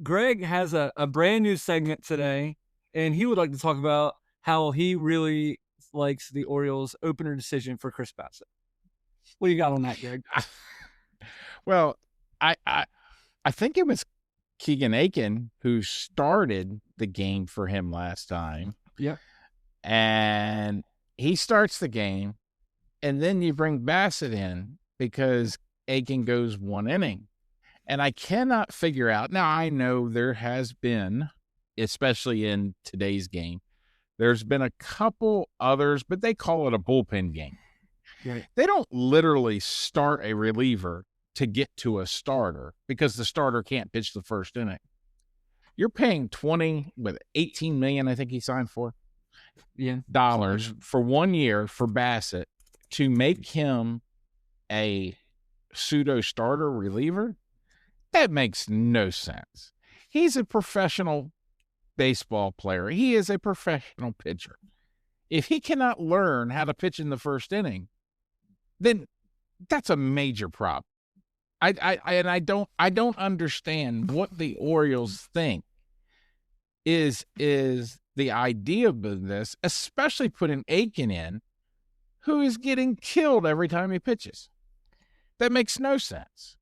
Greg has a brand new segment today, and he would like to talk about how he really likes the Orioles' opener decision for Chris Bassett. What do you got on that, Greg? Well, I think it was Keegan Aiken who started the game for him last time. Yeah. And he starts the game, and then you bring Bassett in because Aiken goes 1 inning. And I cannot figure out. Now, I know there has been, especially in today's game, There's been a couple others, but they call it a bullpen game. Right. They don't literally start a reliever to get to a starter because the starter can't pitch the first inning. You're paying $18 million, I think he signed for, dollars for 1 year for Bassett to make him a pseudo starter reliever. That makes no sense. He's a professional baseball player. He is a professional pitcher. If he cannot learn how to pitch in the first inning, then that's a major problem. I don't understand what the Orioles think is the idea of this, especially putting Aiken in, who is getting killed every time he pitches. That makes no sense.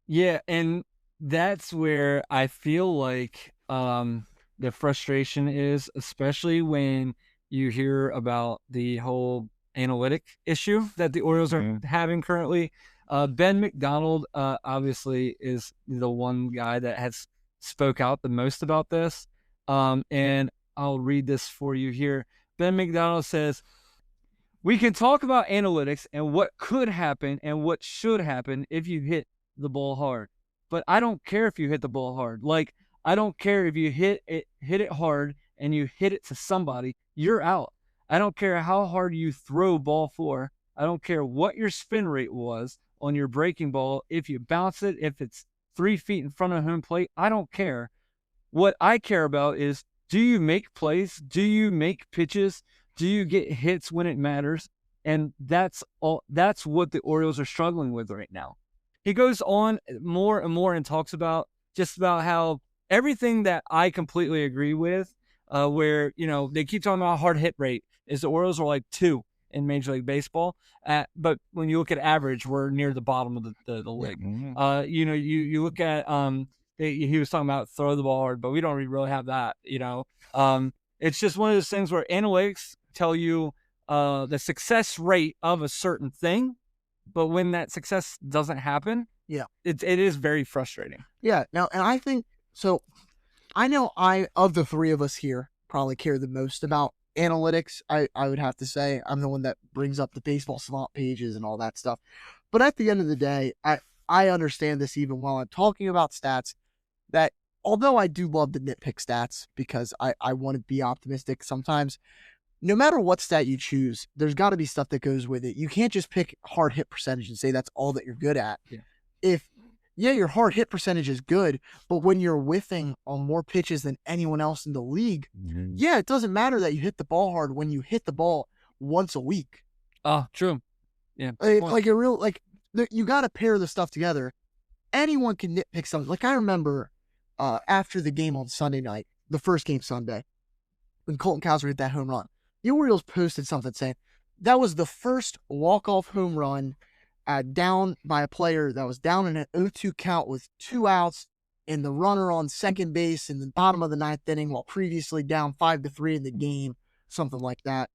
Yeah, and that's where I feel like the frustration is, especially when you hear about the whole analytic issue that the Orioles are having currently. Ben McDonald obviously is the one guy that has spoke out the most about this. And I'll read this for you here. Ben McDonald says, "We can talk about analytics and what could happen and what should happen if you hit the ball hard. But I don't care if you hit the ball hard. Like, I don't care if you hit it hard and you hit it to somebody, you're out. I don't care how hard you throw ball four. I don't care what your spin rate was on your breaking ball. If you bounce it, if it's 3 feet in front of home plate, I don't care. What I care about is, do you make plays? Do you make pitches? Do you get hits when it matters?" And that's all. That's what the Orioles are struggling with right now. He goes on more and more and talks about just about how everything that I completely agree with, where, they keep talking about hard hit rate, is the Orioles are like 2 in Major League Baseball. But when you look at average, we're near the bottom of the league. Mm-hmm. You look at, he was talking about throw the ball hard, but we don't really have that, It's just one of those things where analytics tell you the success rate of a certain thing, but when that success doesn't happen, it is very frustrating. Yeah. Now, and I think so. I know of the three of us here, probably care the most about analytics. I would have to say I'm the one that brings up the baseball savant pages and all that stuff. But at the end of the day, I understand this even while I'm talking about stats, that although I do love to nitpick stats because I want to be optimistic sometimes, no matter what stat you choose, there's got to be stuff that goes with it. You can't just pick hard hit percentage and say that's all that you're good at. Yeah. Your hard hit percentage is good, but when you're whiffing on more pitches than anyone else in the league, it doesn't matter that you hit the ball hard when you hit the ball once a week. Oh, true. Yeah. You got to pair the stuff together. Anyone can nitpick something. Like I remember after the game on Sunday night, the first game Sunday, when Colton Cowser hit that home run, the Orioles posted something saying that was the first walk-off home run down by a player that was down in an 0-2 count with 2 outs and the runner on second base in the bottom of the 9th inning while previously down 5-3 in the game, something like that,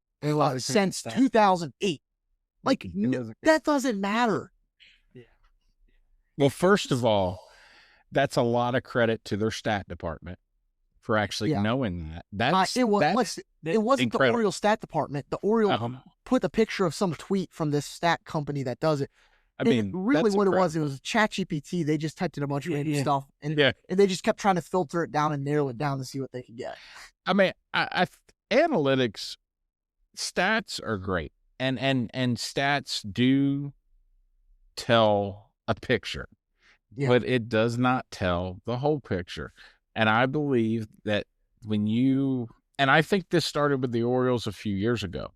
since 2008. That doesn't matter. Yeah. Well, first of all, that's a lot of credit to their stat department for actually knowing that. It wasn't incredible. The Orioles stat department. The Orioles put a picture of some tweet from this stat company that does it. Really what it was ChatGPT. They just typed in a bunch of random stuff, and they just kept trying to filter it down and narrow it down to see what they could get. I mean, analytics, stats are great, and stats do tell a picture, but it does not tell the whole picture. And I believe that and I think this started with the Orioles a few years ago.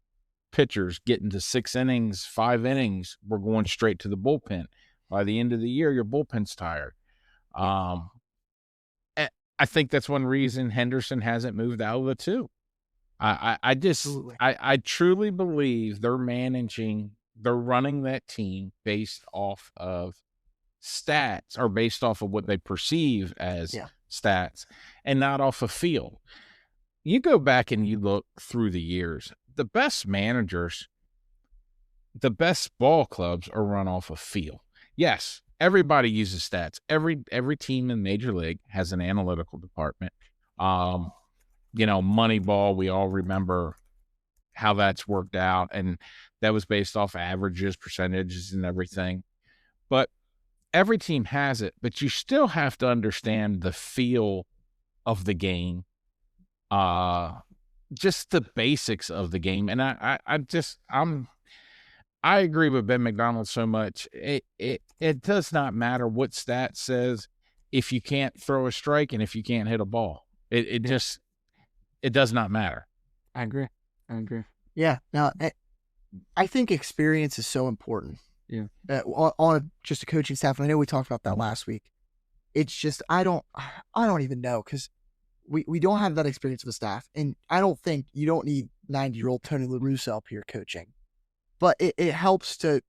Pitchers getting to 6 innings, 5 innings, we're going straight to the bullpen. By the end of the year, your bullpen's tired. I think that's one reason Henderson hasn't moved out of the 2. I truly believe they're running that team based off of stats, or based off of what they perceive as stats, and not off of feel. You go back and you look through the years, the best managers, the best ball clubs are run off of feel. Yes, everybody uses stats. Every team in Major League has an analytical department. Moneyball, we all remember how that's worked out, and that was based off averages, percentages, and everything. But every team has it, but you still have to understand the feel of the game, just the basics of the game. And I agree with Ben McDonald so much. It does not matter what stat says if you can't throw a strike and if you can't hit a ball. It does not matter. I agree. Yeah. Now, I think experience is so important. Yeah. On just a coaching staff, and I know we talked about that last week. It's just I don't even know, because we don't have that experience of a staff, and I don't think you don't need 90-year-old Tony La Russa up here coaching, but it helps to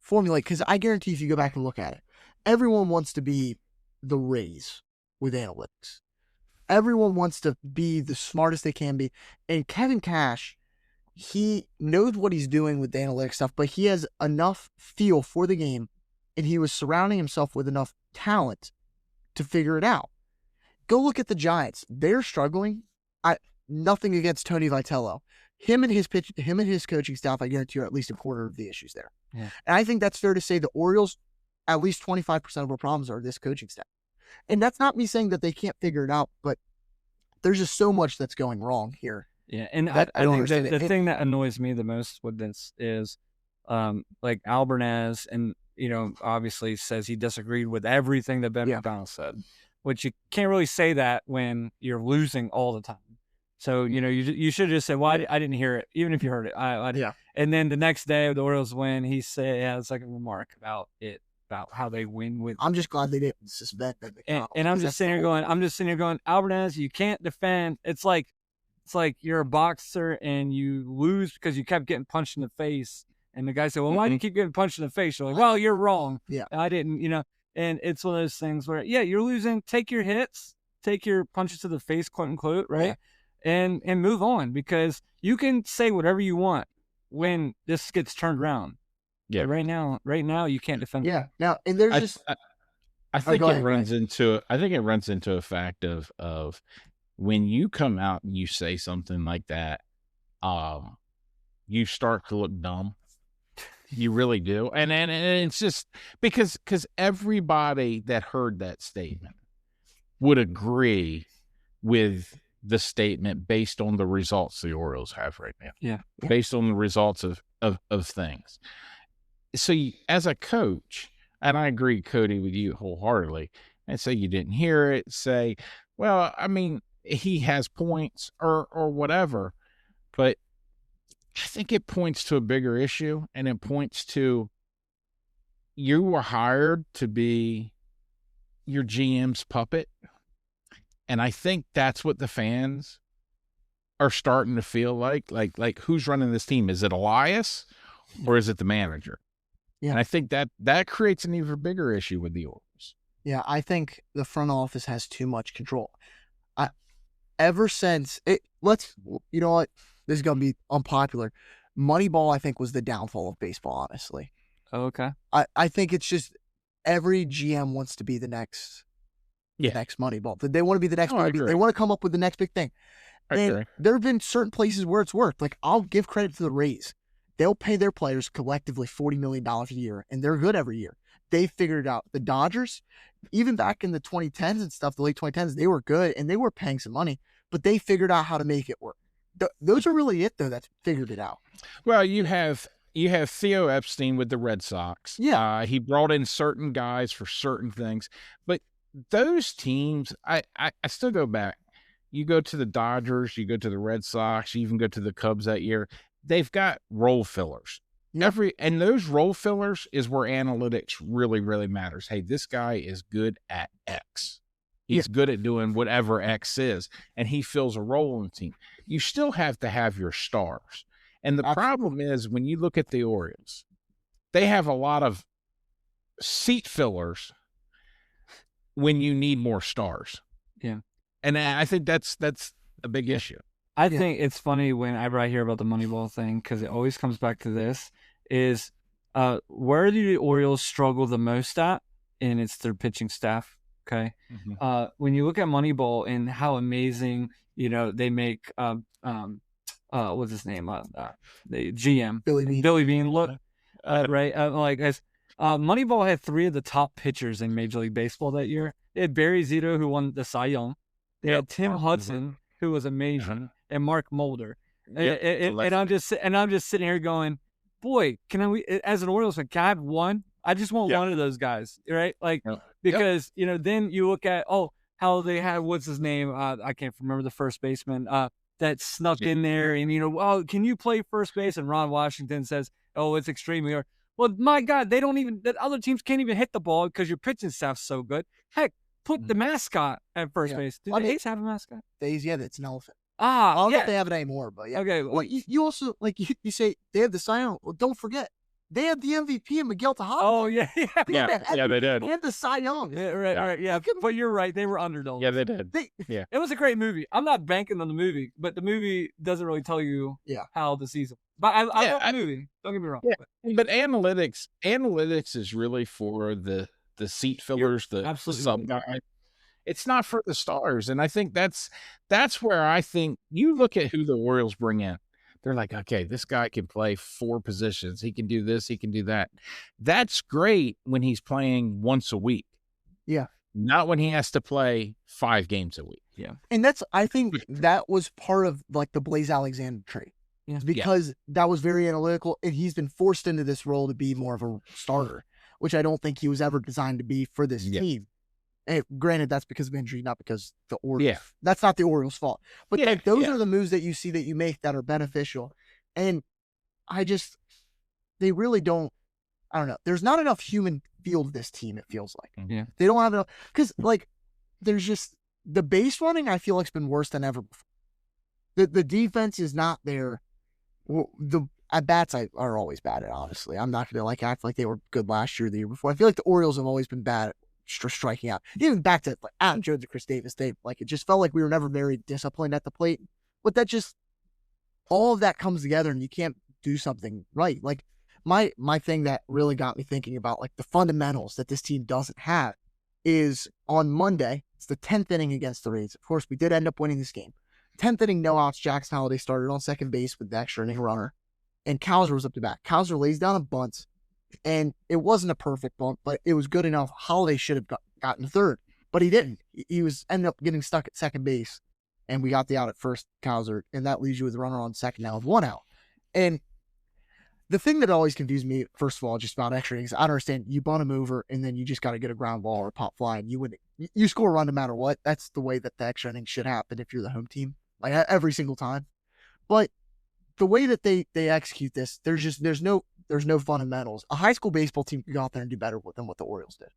formulate, because I guarantee if you go back and look at it, everyone wants to be the Rays with analytics. Everyone wants to be the smartest they can be, and Kevin Cash, he knows what he's doing with the analytics stuff, but he has enough feel for the game, and he was surrounding himself with enough talent to figure it out. Go look at the Giants. They're struggling. Nothing against Tony Vitello. Him and his coaching staff, I guarantee, are at least a quarter of the issues there. Yeah. And I think that's fair to say the Orioles, at least 25% of our problems are this coaching staff. And that's not me saying that they can't figure it out, but there's just so much that's going wrong here. Yeah, and I don't think understand the thing that annoys me the most with this is, like Albernaz, and obviously says he disagreed with everything that Ben McDonald said, which you can't really say that when you're losing all the time. So you should just say, "Well, I didn't hear it," even if you heard it. Yeah. And then the next day, the Orioles win. He has like a remark about how they win with. I'm just glad they didn't suspend Ben McDonald. And I'm just sitting here going, Albernaz, you can't defend. It's like you're a boxer and you lose because you kept getting punched in the face. And the guy said, "Well, why do you keep getting punched in the face?" You're like, "Well, you're wrong. Yeah. I didn't, And it's one of those things where, you're losing. Take your hits, take your punches to the face, quote unquote, right? Yeah. And move on, because you can say whatever you want when this gets turned around. Yeah. But right now, you can't defend. Yeah. Now, and there's I think it runs into a fact of when you come out and you say something like that, you start to look dumb. You really do. And it's just because everybody that heard that statement would agree with the statement based on the results the Orioles have right now. Yeah. Based on the results of things. So as a coach, and I agree, Cody, with you wholeheartedly, and say you didn't hear it, say, well, I mean, he has points or whatever, but I think it points to a bigger issue, and it points to you were hired to be your GM's puppet. And I think that's what the fans are starting to feel like who's running this team? Is it Elias or is it the manager? Yeah. And I think that creates an even bigger issue with the Orioles. Yeah, I think the front office has too much control. Ever since you know what? This is going to be unpopular. Moneyball, I think, was the downfall of baseball, honestly. Oh, okay. I think it's just every GM wants to be the next Moneyball. They want to be the next big, they want to come up with the next big thing. And there have been certain places where it's worked. Like, I'll give credit to the Rays. They'll pay their players collectively $40 million a year, and they're good every year. They figured it out. The Dodgers, even back in the 2010s and stuff, the late 2010s, they were good, and they were paying some money, but they figured out how to make it work. Those are really it, though, that's figured it out. Well, you have Theo Epstein with the Red Sox. Yeah. He brought in certain guys for certain things. But those teams, I still go back. You go to the Dodgers, you go to the Red Sox, you even go to the Cubs that year. They've got role fillers. Yep. And those role fillers is where analytics really, really matters. Hey, this guy is good at X. He's good at doing whatever X is, and he fills a role in the team. You still have to have your stars. And the problem is when you look at the Orioles, they have a lot of seat fillers when you need more stars. Yeah. And I think that's a big issue. I think it's funny whenever I hear about the Moneyball thing, because it always comes back to this, is where do the Orioles struggle the most at? And it's their pitching staff Okay. Mhm. When you look at Moneyball and how amazing, they make, what's his name? The GM, Billy Bean. Billy Bean look, Uh, right? Moneyball had 3 of the top pitchers in Major League Baseball that year. They had Barry Zito, who won the Cy Young. They had Tim Hudson, who was amazing, and Mark Mulder. Yep. And I'm just sitting here going, boy, as an Orioles fan, can I have one? I just want Yeah. one of those guys, right? Like, Yep. because then you look at how they had, what's his name? I can't remember the first baseman that snuck in there, and can you play first base? And Ron Washington says, oh, it's extremely hard. Well, my God, the other teams can't even hit the ball because your pitching staff's so good. Heck, put the mascot at first base. Do the A's have a mascot? It's an elephant. I I don't know yeah. if they have it anymore, but yeah. Okay. Well, you also, like, you say they have the Cy Young. Well, don't forget, they had the MVP in Miguel Tejada. Oh, yeah. Yeah, they did. And the Cy Young. Yeah, right. Yeah, but you're right. They were underdogs. Yeah, they did. It was a great movie. I'm not banking on the movie, but the movie doesn't really tell you how the season. But I love the movie. Don't get me wrong. Yeah. But analytics is really for the seat fillers, the sub guy. It's not for the stars. And I think that's where I think you look at who the Orioles bring in. They're like, okay, this guy can play 4 positions. He can do this. He can do that. That's great when he's playing once a week. Yeah. Not when he has to play 5 games a week. Yeah. And I think that was part of like the Blaze Alexander trade. Yeah. Because that was very analytical, and he's been forced into this role to be more of a starter, which I don't think he was ever designed to be for this team. And granted, that's because of injury, not because the Orioles. Yeah. That's not the Orioles' fault. But those are the moves that you see that you make that are beneficial. And they really don't, I don't know. There's not enough human feel to this team, it feels like. Yeah. They don't have enough, because, like, there's just, the base running, I feel like, has been worse than ever before. The defense is not there. The at-bats are always bad at, honestly. I'm not going to, act like they were good last year or the year before. I feel like the Orioles have always been bad at striking out. Even back to Adam Jones and Chris Davis, it just felt like we were never very disciplined at the plate. But that just, all of that comes together and you can't do something right. Like, my thing that really got me thinking about, like, the fundamentals that this team doesn't have is on Monday, it's the 10th inning against the Rays. Of course, we did end up winning this game. 10th inning, no outs. Jackson Holiday started on second base with the extra inning runner, and Cowser was up to bat. Cowser lays down a bunt, and it wasn't a perfect bunt, but it was good enough. Holiday should have gotten third, but he didn't. He ended up getting stuck at second base, and we got the out at first, Cowser, and that leaves you with a runner on second now with 1 out. And the thing that always confused me, first of all, just about extra innings, I don't understand. You bunt him over, and then you just got to get a ground ball or a pop fly, and you score a run no matter what. That's the way that the extra innings should happen if you're the home team, like every single time. But the way that they execute this, there's no fundamentals. A high school baseball team can go out there and do better than what the Orioles did.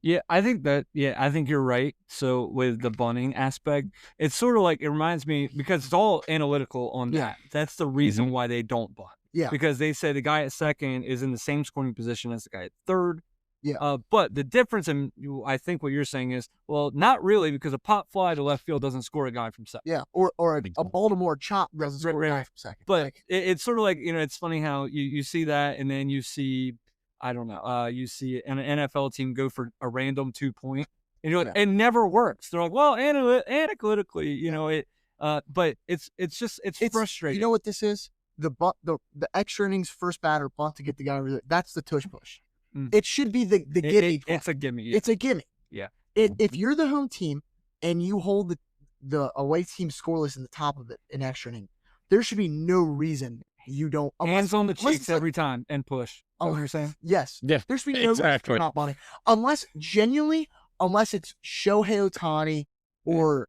Yeah, I think you're right. So with the bunting aspect, it's sort of like, it reminds me, because it's all analytical on that. That's the reason why they don't bunt. Yeah. Because they say the guy at second is in the same scoring position as the guy at third. Yeah. But the difference, in I think what you're saying is, well, not really, because a pop fly to left field doesn't score a guy from second. Yeah, or a Baltimore chop doesn't score a guy from second. But it's sort of like, it's funny how you see that, and then you see, I don't know, you see an NFL team go for a random 2-point, and you're like, it never works. They're like, well, analytically, but it's frustrating. You know what this is? The extra innings first batter bunt to get the guy over there. That's the tush push. It should be the gimme. It's a gimme. Yeah. It's a gimme. Yeah. If you're the home team and you hold the away team scoreless in the top of it in extra inning, there should be no reason you don't. Hands on the cheeks every time and push. Oh, you're saying? Yes. Yeah. There should be no reason for not bunting. Unless it's Shohei Ohtani or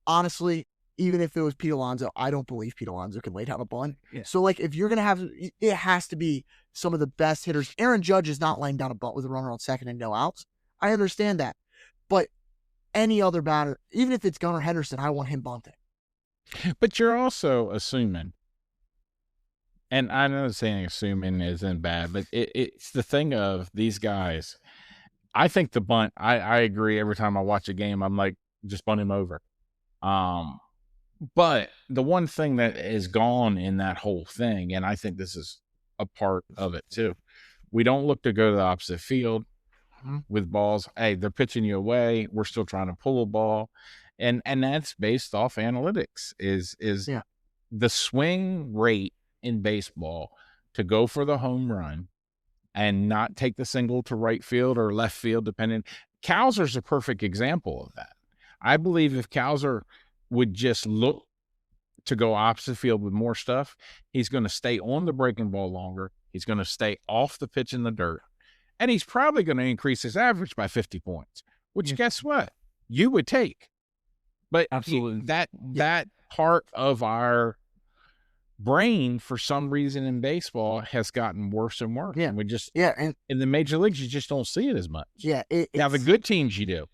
honestly, even if it was Pete Alonso, I don't believe Pete Alonso can lay down a bunt. Yeah. So, like, if you're going to have, it has to be some of the best hitters. Aaron Judge is not laying down a bunt with a runner on second and no outs. I understand that. But any other batter, even if it's Gunnar Henderson, I want him bunting. But you're also assuming, and I know saying assuming isn't bad, but it's the thing of these guys. I think the bunt, I agree. Every time I watch a game, I'm like, just bunt him over. But the one thing that is gone in that whole thing, and I think this is a part of it too, we don't look to go to the opposite field. with balls. Hey, they're pitching you away. We're still trying to pull a ball. And that's based off analytics is the swing rate in baseball to go for the home run and not take the single to right field or left field, depending. Cowser's a perfect example of that. I believe if Cowser would just look to go opposite field with more stuff, he's going to stay on the breaking ball longer. He's going to stay off the pitch in the dirt. And he's probably going to increase his average by 50 points, which guess what? You would take. But Absolutely. that part of our brain, for some reason in baseball, has gotten worse and worse. Yeah. And we just, and in the major leagues, you just don't see it as much. yeah, Now, the good teams you do.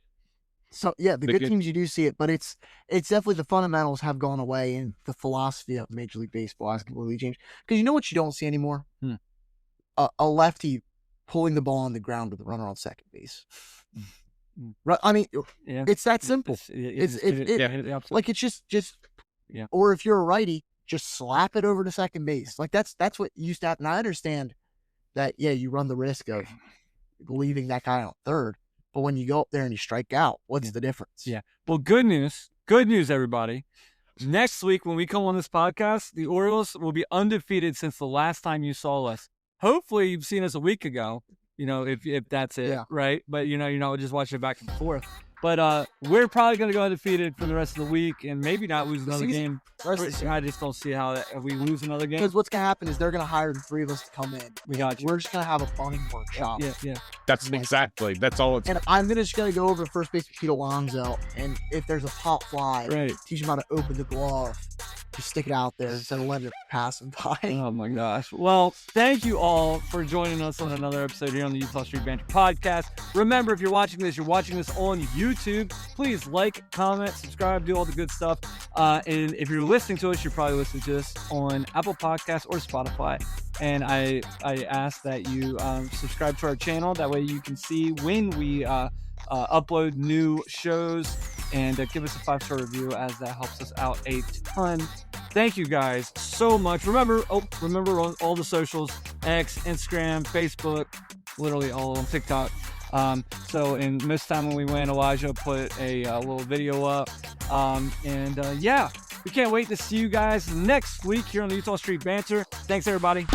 So the good teams you do see it, but it's definitely the fundamentals have gone away, and the philosophy of Major League Baseball has completely changed. Because you know what you don't see anymore? A lefty pulling the ball on the ground with a runner on second base. Right? I mean, it's that simple. It's like it's just Or if you're a righty, just slap it over to second base. Like that's what used to happen. I understand that. Yeah, you run the risk of leaving that guy on third. But when you go up there and you strike out, what's the difference? Yeah. Well, good news, everybody. Next week, when we come on this podcast, the Orioles will be undefeated since the last time you saw us. Hopefully, you've seen us a week ago, if that's it, right? But, you're not just watching it back and forth. But we're probably going to go undefeated for the rest of the week and maybe not lose another game. I just don't see how if we lose another game. Because what's going to happen is they're going to hire the three of us to come in. We got you. We're just going to have a bunting workshop. Yeah. That's all it's. And I'm just going to go over to first base with Pete Alonso, and if there's a pop fly, teach him how to open the glove. Just stick it out there instead of letting it pass him by. Oh, my gosh. Well, thank you all for joining us on another episode here on the Utah Street Banter Podcast. Remember, if you're watching this on YouTube. Please like, comment, subscribe, do all the good stuff. And if you're listening to us, you're probably listening to us on Apple Podcasts or Spotify. And I ask that you subscribe to our channel. That way you can see when we upload new shows, and give us a 5-star review, as that helps us out a ton. Thank you guys so much. Remember on all the socials, X, Instagram, Facebook, literally all of them, TikTok. So in most time when we went, Elijah put a little video up. We can't wait to see you guys next week here on the Utah Street Banter. Thanks, everybody.